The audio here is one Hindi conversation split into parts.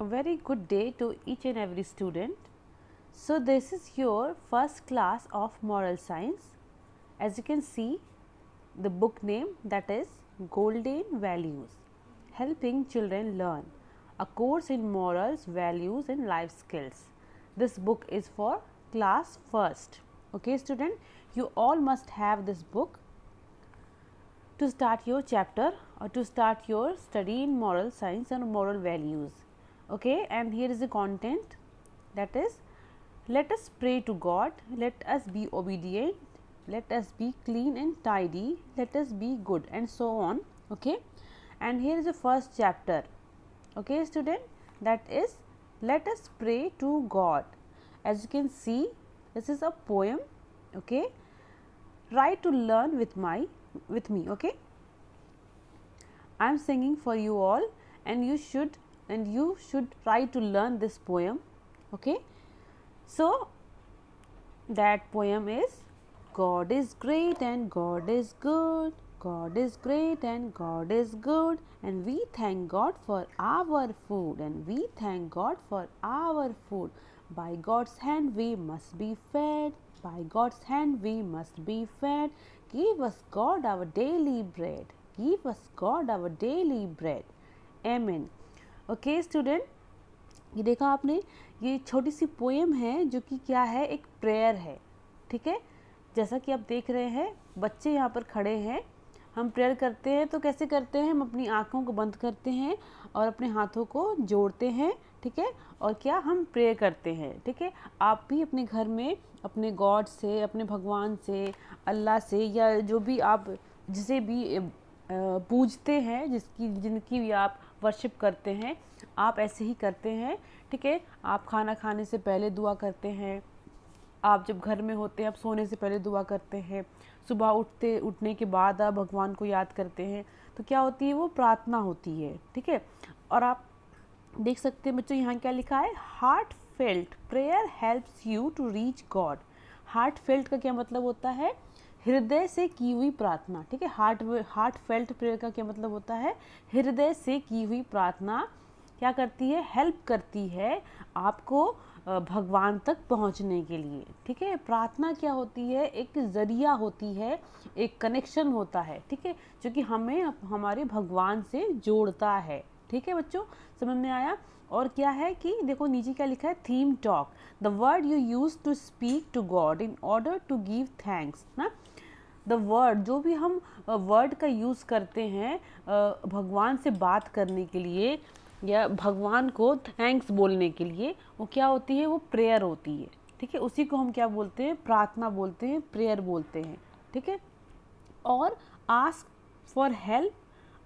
A very good day to each and every student. So, this is your first class of moral science. As you can see, the book name, that is Golden Values, helping children learn, a course in morals, values and life skills. This book is for class first. Okay, student, you all must have this book to start your chapter or to start your study in moral science and moral values. Okay, and here is the content, that is, let us pray to God, let us be obedient, let us be clean and tidy, let us be good, and so on. Okay, and here is the first chapter. Okay, student, that is, let us pray to God. As you can see, this is a poem. Okay, try to learn with me. Okay, I am singing for you all, and you should try to learn this poem. Okay, so that poem is, God is great and God is good, God is great and God is good, and we thank God for our food, and we thank God for our food. By God's hand we must be fed, by God's hand we must be fed. Give us God our daily bread, give us God our daily bread. Amen. Okay student, ये देखा आपने, ये छोटी सी पोएम है जो कि क्या है, एक प्रेयर है. ठीक है, जैसा कि आप देख रहे हैं बच्चे यहाँ पर खड़े हैं. हम प्रेयर करते हैं तो कैसे करते हैं, हम अपनी आँखों को बंद करते हैं और अपने हाथों को जोड़ते हैं. ठीक है, और क्या हम प्रेयर करते हैं. ठीक है, आप भी अपने घर में अपने गॉड से, अपने भगवान से, अल्लाह से, या जो भी आप जिसे भी पूजते हैं, जिनकी भी आप वर्शिप करते हैं, आप ऐसे ही करते हैं. ठीक है, आप खाना खाने से पहले दुआ करते हैं, आप जब घर में होते हैं आप सोने से पहले दुआ करते हैं, सुबह उठने के बाद आप भगवान को याद करते हैं. तो क्या होती है, वो प्रार्थना होती है. ठीक है, और आप देख सकते हैं बच्चों यहाँ क्या लिखा है, heartfelt prayer helps you to reach God. Heartfelt का क्या मतलब होता है, हृदय से की हुई प्रार्थना. ठीक है, हार्ट फेल्ट प्रेयर का क्या मतलब होता है, हृदय से की हुई प्रार्थना क्या करती है, हेल्प करती है आपको भगवान तक पहुंचने के लिए. ठीक है, प्रार्थना क्या होती है, एक ज़रिया होती है, एक कनेक्शन होता है. ठीक है, जो कि हमें हमारे भगवान से जोड़ता है. ठीक है बच्चों, समझ में आया. और क्या है कि देखो नीचे क्या लिखा है, theme talk, the word you use to speak to God in order to give thanks. ना, द वर्ड, जो भी हम वर्ड का यूज़ करते हैं भगवान से बात करने के लिए या भगवान को थैंक्स बोलने के लिए, वो क्या होती है, वो प्रेयर होती है. ठीक है, उसी को हम क्या बोलते हैं, प्रार्थना बोलते हैं, प्रेयर बोलते हैं. ठीक है, और ask for help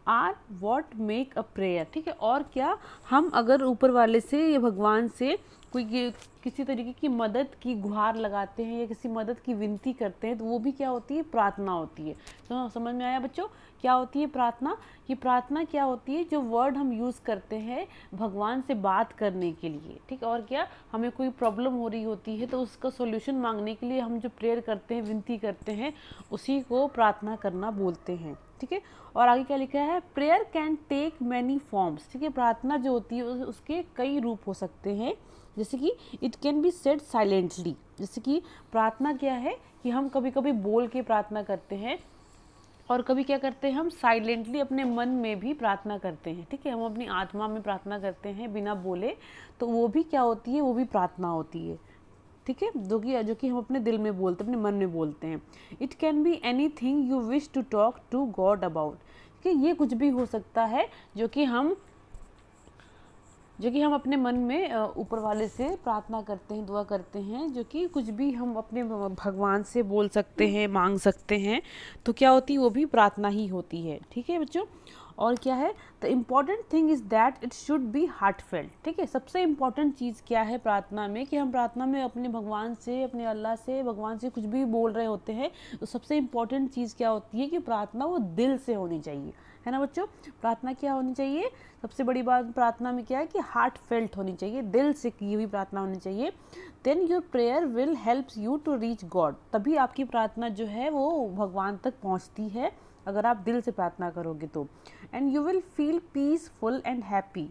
or what make a prayer. ठीक है, और क्या, हम अगर ऊपर वाले से या भगवान से कोई किसी तरीके की मदद की गुहार लगाते हैं या किसी मदद की विनती करते हैं, तो वो भी क्या होती है, प्रार्थना होती है. तो समझ में आया बच्चों, क्या होती है प्रार्थना. कि प्रार्थना क्या होती है, जो वर्ड हम यूज़ करते हैं भगवान से बात करने के लिए. ठीक है, और क्या, हमें कोई प्रॉब्लम हो रही होती है तो उसका सॉल्यूशन मांगने के लिए हम जो प्रेयर करते हैं, विनती करते हैं, उसी को प्रार्थना करना बोलते हैं. ठीक है, और आगे क्या लिखा है, prayer can take many forms. ठीक है, प्रार्थना जो होती है उसके कई रूप हो सकते हैं. जैसे कि it can be said silently. जैसे कि प्रार्थना क्या है कि हम कभी कभी बोल के प्रार्थना करते हैं और कभी क्या करते हैं, हम साइलेंटली अपने मन में भी प्रार्थना करते हैं. ठीक है, हम अपनी आत्मा में प्रार्थना करते हैं बिना बोले, तो वो भी क्या होती है, वो भी प्रार्थना होती है. ठीक है, जो कि हम अपने दिल में बोलते हैं, अपने मन में बोलते हैं. It can be anything you wish to talk to God about. ठीक है, ये कुछ भी हो सकता है जो कि हम अपने मन में ऊपर वाले से प्रार्थना करते हैं, दुआ करते हैं, जो कि कुछ भी हम अपने भगवान से बोल सकते हैं, मांग सकते हैं. तो क्या होती है, वो भी प्रार्थना ही होती है. ठीक है बच्चों, और क्या है, the important thing is that it should be heartfelt. ठीक है, सबसे इम्पॉर्टेंट चीज़ क्या है प्रार्थना में, कि हम प्रार्थना में अपने भगवान से, अपने अल्लाह से, भगवान से कुछ भी बोल रहे होते हैं, तो सबसे इम्पॉर्टेंट चीज़ क्या होती है कि प्रार्थना वो दिल से होनी चाहिए. है ना बच्चों, प्रार्थना क्या होनी चाहिए, सबसे बड़ी बात प्रार्थना में क्या है कि हार्ट फेल्ट होनी चाहिए, दिल से की हुई प्रार्थना होनी चाहिए. Then your prayer will helps you to reach God. तभी आपकी प्रार्थना जो है वो भगवान तक पहुंचती है, अगर आप दिल से प्रार्थना करोगे तो. And you will feel peaceful and happy.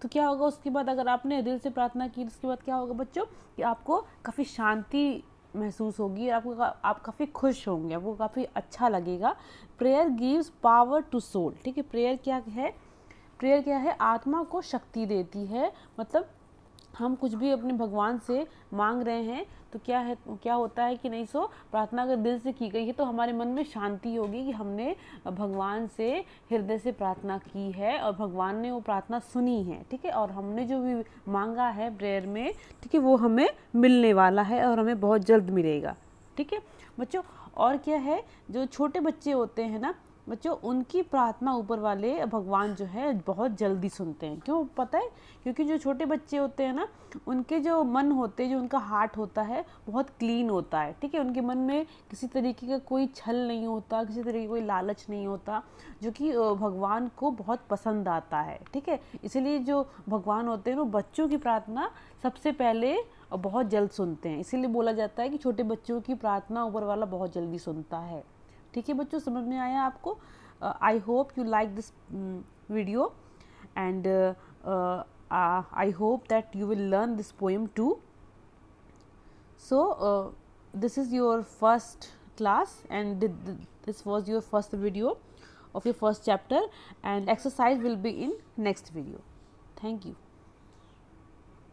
तो क्या होगा उसके बाद, अगर आपने दिल से प्रार्थना की उसके बाद क्या होगा बच्चों कि आपको काफ़ी शांति महसूस होगी, आप काफ़ी खुश होंगे, आपको काफ़ी अच्छा लगेगा। Prayer gives power to soul. ठीक है, प्रेयर क्या है, आत्मा को शक्ति देती है। मतलब हम कुछ भी अपने भगवान से मांग रहे हैं तो क्या होता है कि नहीं सो प्रार्थना अगर दिल से की गई है तो हमारे मन में शांति होगी कि हमने भगवान से हृदय से प्रार्थना की है और भगवान ने वो प्रार्थना सुनी है। ठीक है, और हमने जो भी मांगा है प्रेयर में, ठीक है, वो हमें मिलने वाला है और हमें बहुत जल्द मिलेगा। ठीक है बच्चों, और क्या है, जो छोटे बच्चे होते हैं ना बच्चों, उनकी प्रार्थना ऊपर वाले भगवान जो है बहुत जल्दी सुनते हैं। क्यों पता है? क्योंकि जो छोटे बच्चे होते हैं ना, उनके जो मन होते हैं, जो उनका हार्ट होता है बहुत क्लीन होता है। ठीक है, उनके मन में किसी तरीके का कोई छल नहीं होता, किसी तरीके का कोई लालच नहीं होता, जो कि भगवान को बहुत पसंद आता है। ठीक है, इसीलिए जो भगवान होते हैं वो बच्चों की प्रार्थना सबसे पहले बहुत जल्द सुनते हैं। इसीलिए बोला जाता है कि छोटे बच्चों की प्रार्थना ऊपर वाला बहुत जल्दी सुनता है। ठीक है बच्चों, समझ में आया आपको? I hope you like this video and I hope that you will learn this poem too. So this is your first class and this was your first video of your first chapter, and exercise will be in next video. Thank you.